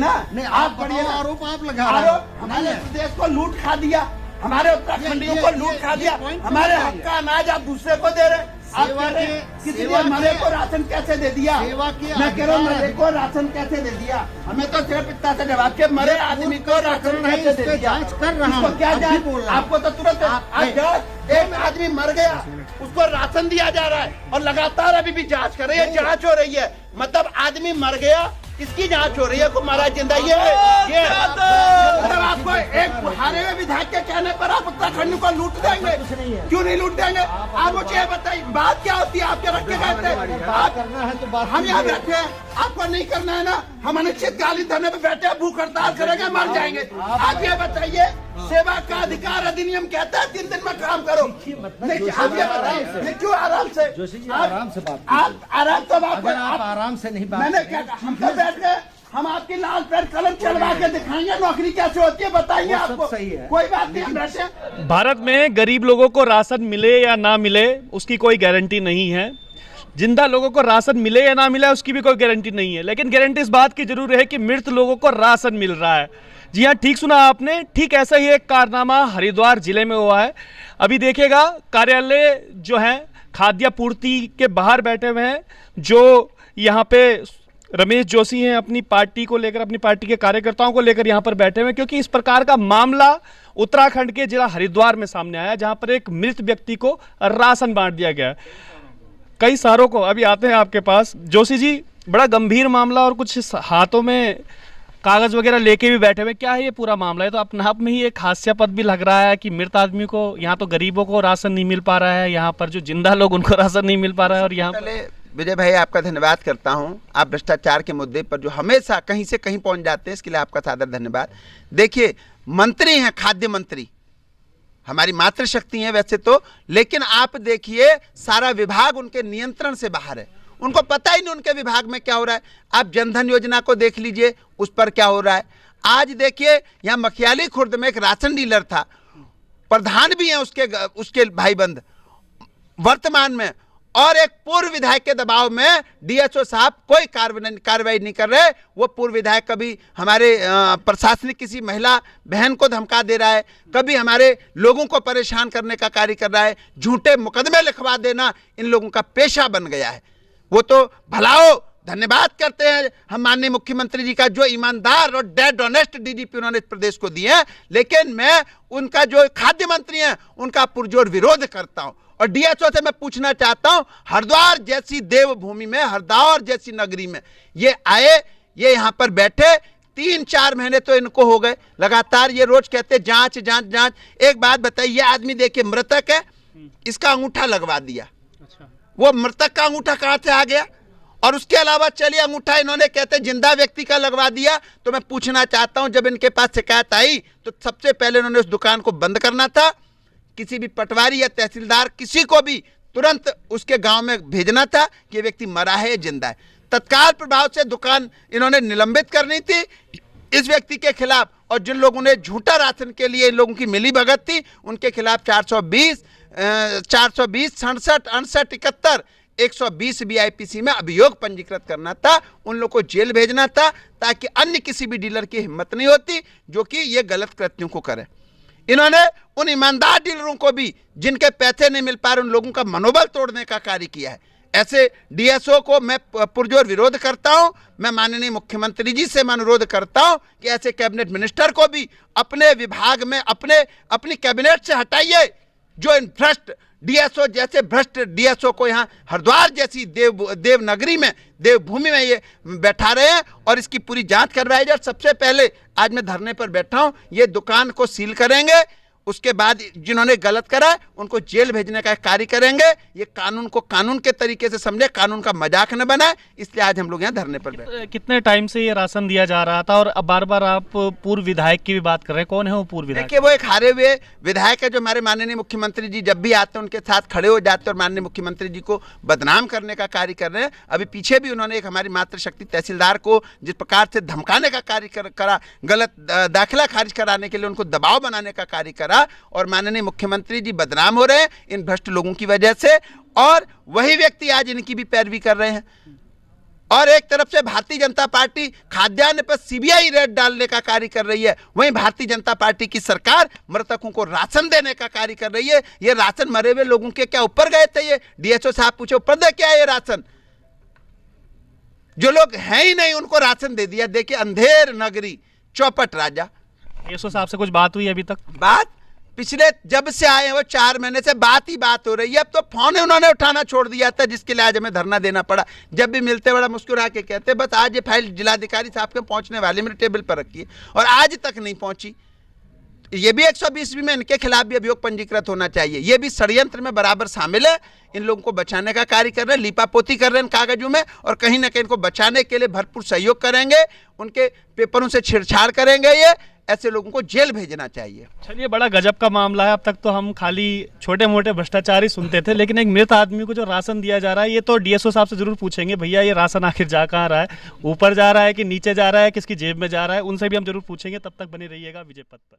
ना। नहीं, आप बढ़िए आरोप आप लगा रहे हो। हमारे प्रदेश को लूट खा दिया, हमारे उत्तराखंडियों को लूट खा दिया, हमारे हक का अनाज आप दूसरे को दे रहे। आप कह रहे किसी ने मरे को राशन कैसे दे दिया? मैं कह रहा हूँ मरे को राशन कैसे दे दिया? हमें तो सिर्फ इतना सा जवाब के मरे आदमी को राशन कैसे दे दिया? कर रहा हूँ, क्या जांच? आपको तो तुरंत एक आदमी मर गया उसको राशन दिया जा रहा है और लगातार अभी भी जांच कर रही है, जांच हो रही है। मतलब आदमी मर गया इसकी जांच हो रही है, को मारा जिंदा ये मतलब आपको एक हारे हुए विधायक के कहने पर आप उत्तराखंड को लूट देंगे? क्यों नहीं लूट देंगे? आप मुझे ये बताइए बात क्या होती है? आप क्या रख के गए थे? बात करना है तो बात हम यहाँ बैठे हैं, आपको नहीं करना है ना? हम अनिश्चितकालीन धरने पे बैठे हैं, भूख हड़ताल करेंगे, मर जाएंगे। आप ये बताइए सेवा का अधिकार अधिनियम कहता है 3 दिन में काम करो। नहीं आप ये बताइए क्यों आराम से? आराम से बात आप आराम तो आप आराम से नहीं बात। मैंने क्या हम तो बैठ गए, हम आपकी लाल पेन कलम चलवा के दिखाएंगे नौकरी कैसे होती है, बताइए आपको। सही है, कोई बात नहीं, हम बैठे। भारत में गरीब लोगों को राशन मिले या ना मिले उसकी कोई गारंटी नहीं है, जिंदा लोगों को राशन मिले या ना मिले उसकी भी कोई गारंटी नहीं है, लेकिन गारंटी इस बात की जरूर है कि मृत लोगों को राशन मिल रहा है। जी हाँ, ठीक सुना आपने, ठीक ऐसा ही एक कारनामा हरिद्वार जिले में हुआ है। अभी देखिएगा कार्यालय जो है खाद्य पूर्ति के बाहर बैठे हुए हैं, जो यहाँ पे रमेश जोशी हैं, अपनी पार्टी को लेकर, अपनी पार्टी के कार्यकर्ताओं को लेकर यहाँ पर बैठे हुए हैं, क्योंकि इस प्रकार का मामला उत्तराखंड के जिला हरिद्वार में सामने आया, जहाँ पर एक मृत व्यक्ति को राशन बांट दिया गया। कई सारों को अभी आते हैं आपके पास। जोशी जी, बड़ा गंभीर मामला और कुछ हाथों में कागज वगैरह लेके भी बैठे हुए, क्या है ये पूरा मामला? है तो अपने आप में ही एक हास्यास्पद भी लग रहा है कि मृत आदमी को, यहाँ तो गरीबों को राशन नहीं मिल पा रहा है, यहाँ पर जो जिंदा लोग उनको राशन नहीं मिल पा रहा है। और यहाँ पहले विजय भाई आपका धन्यवाद करता हूं, आप भ्रष्टाचार के मुद्दे पर जो हमेशा कहीं से कहीं पहुंच जाते हैं, इसके लिए आपका सादर धन्यवाद। देखिए, मंत्री हैं, खाद्य मंत्री हमारी मातृशक्ति है वैसे तो, लेकिन आप देखिए सारा विभाग उनके नियंत्रण से बाहर है, उनको पता ही नहीं उनके विभाग में क्या हो रहा है। आप जनधन योजना को देख लीजिए, उस पर क्या हो रहा है। आज देखिए यहाँ मखियाली खुर्द में एक राशन डीलर था, प्रधान भी हैं उसके भाईबंद वर्तमान में, और एक पूर्व विधायक के दबाव में डीएसओ साहब कोई कार्रवाई नहीं कर रहे। वो पूर्व विधायक कभी हमारे प्रशासनिक किसी महिला बहन को धमका दे रहा है, कभी हमारे लोगों को परेशान करने का कार्य कर रहा है। झूठे मुकदमे लिखवा देना इन लोगों का पेशा बन गया है। वो तो भलाओ धन्यवाद करते हैं हम माननीय मुख्यमंत्री जी का, जो ईमानदार और डेड ऑनेस्ट डीजीपी उन्होंने इस प्रदेश को दिए हैं, लेकिन मैं उनका जो खाद्य मंत्री हैं उनका पुरजोर विरोध करता हूं। और डीएसओ से मैं पूछना चाहता हूं, हरिद्वार जैसी देवभूमि में, हरिद्वार जैसी नगरी में ये आए, ये यहां पर बैठे 3-4 महीने तो इनको हो गए लगातार, ये रोज कहते जांच जांच जांच। एक बात बताइए, ये आदमी देखिए मृतक है, इसका अंगूठा लगवा दिया। वो मृतक का अंगूठा कहां से आ गया? और उसके अलावा चलिए अंगूठा इन्होंने कहते जिंदा व्यक्ति का लगवा दिया। तो मैं पूछना चाहता हूं, जब इनके पास शिकायत आई तो सबसे पहले उन्होंने उस दुकान को बंद करना था, किसी भी पटवारी या तहसीलदार किसी को भी तुरंत उसके गांव में भेजना था कि ये व्यक्ति मरा है या जिंदा है। तत्काल प्रभाव से दुकान इन्होंने निलंबित करनी थी इस व्यक्ति के खिलाफ, और जिन लोगों ने झूठा राशन के लिए इन लोगों की मिली भगत थी उनके खिलाफ 420, 67, 68, 71, 120 BIPC में अभियोग पंजीकृत करना था। उन लोगों को जेल भेजना था, ताकि अन्य किसी भी डीलर की हिम्मत नहीं होती जो कि ये गलत कृत्यों को करे। इन्होंने उन ईमानदार डीलरों को भी, जिनके पैसे नहीं मिल पा रहे, उन लोगों का मनोबल तोड़ने का कार्य किया है। ऐसे डीएसओ को मैं पुरजोर विरोध करता हूं। मैं माननीय मुख्यमंत्री जी से मैं अनुरोध करता हूं कि ऐसे कैबिनेट मिनिस्टर को भी अपने विभाग में अपनी कैबिनेट से हटाइए, जो इन भ्रष्ट डीएसओ जैसे भ्रष्ट डीएसओ को यहाँ हरिद्वार जैसी देवनगरी में, देवभूमि में ये बैठा रहे हैं, और इसकी पूरी जांच करवाई जाए। सबसे पहले आज मैं धरने पर बैठा हूँ, ये दुकान को सील करेंगे, उसके बाद जिन्होंने गलत करा उनको जेल भेजने का कार्य करेंगे। ये कानून को कानून के तरीके से समझे, कानून का मजाक न बनाए, इसलिए आज हम लोग यहाँ धरने पर बैठे। कितने टाइम से ये राशन दिया जा रहा था? और अब बार बार आप पूर्व विधायक की भी बात कर रहे हैं, कौन है वो पूर्व विधायक? देखिए, वो एक हारे हुए विधायक है, जो हमारे माननीय मुख्यमंत्री जी जब भी आते हैं उनके साथ खड़े हो जाते हैं और माननीय मुख्यमंत्री जी को बदनाम करने का कार्य कर रहे हैं। अभी पीछे भी उन्होंने एक हमारी मातृशक्ति तहसीलदार को जिस प्रकार से धमकाने का कार्य करा, गलत दाखिला खारिज कराने के लिए उनको दबाव बनाने का कार्य करा, और माननीय मुख्यमंत्री जी बदनाम हो रहे हैं इन भ्रष्ट लोगों की वजह से, और वही व्यक्ति आज इनकी भी पैरवी कर रहे हैं। और एक तरफ से भारतीय जनता पार्टी खाद्यान्न पर सीबीआई रेड डालने का कार्य कर रही है, वहीं भारतीय जनता पार्टी की सरकार मृतकों को राशन देने का कार्य कर रही है। ये राशन मरे हुए लोगों के क्या ऊपर गए थे? ये डीएसओ साहब पूछे ऊपर दे क्या ये राशन? जो लोग हैं ही नहीं उनको राशन दे दिया। देखिए अंधेर नगरी चौपट राजा। डीएसओ साहब से कुछ बात हुई अभी तक? बात पिछले जब से आए हैं वो 4 महीने से बात ही बात हो रही है। अब तो फोन उन्होंने उठाना छोड़ दिया था, जिसके लिए आज हमें धरना देना पड़ा। जब भी मिलते बड़ा मुस्कुरा के कहते बस आज ये फाइल जिलाधिकारी साहब के पहुंचने वाली, मेरे टेबल पर रखी है, और आज तक नहीं पहुंची। ये भी 120 में इनके खिलाफ भी अभियोग पंजीकृत होना चाहिए। ये भी षड्यंत्र में बराबर शामिल है। इन लोगों को बचाने का कार्य कर रहे हैं, लीपापोती कर रहे हैं कागजों में, और कहीं ना कहीं इनको बचाने के लिए भरपूर सहयोग करेंगे, उनके पेपरों से छेड़छाड़ करेंगे। ये ऐसे लोगों को जेल भेजना चाहिए। चलिए, बड़ा गजब का मामला है। अब तक तो हम खाली छोटे मोटे भ्रष्टाचार ही सुनते थे, लेकिन एक मृत आदमी को जो राशन दिया जा रहा है, ये तो डीएसओ साहब से जरूर पूछेंगे, भैया ये राशन आखिर जा कहाँ रहा है, ऊपर जा रहा है कि नीचे जा रहा है, किसकी जेब में जा रहा है, उनसे भी हम जरूर पूछेंगे। तब तक बने रहिएगा विजय पथ पर।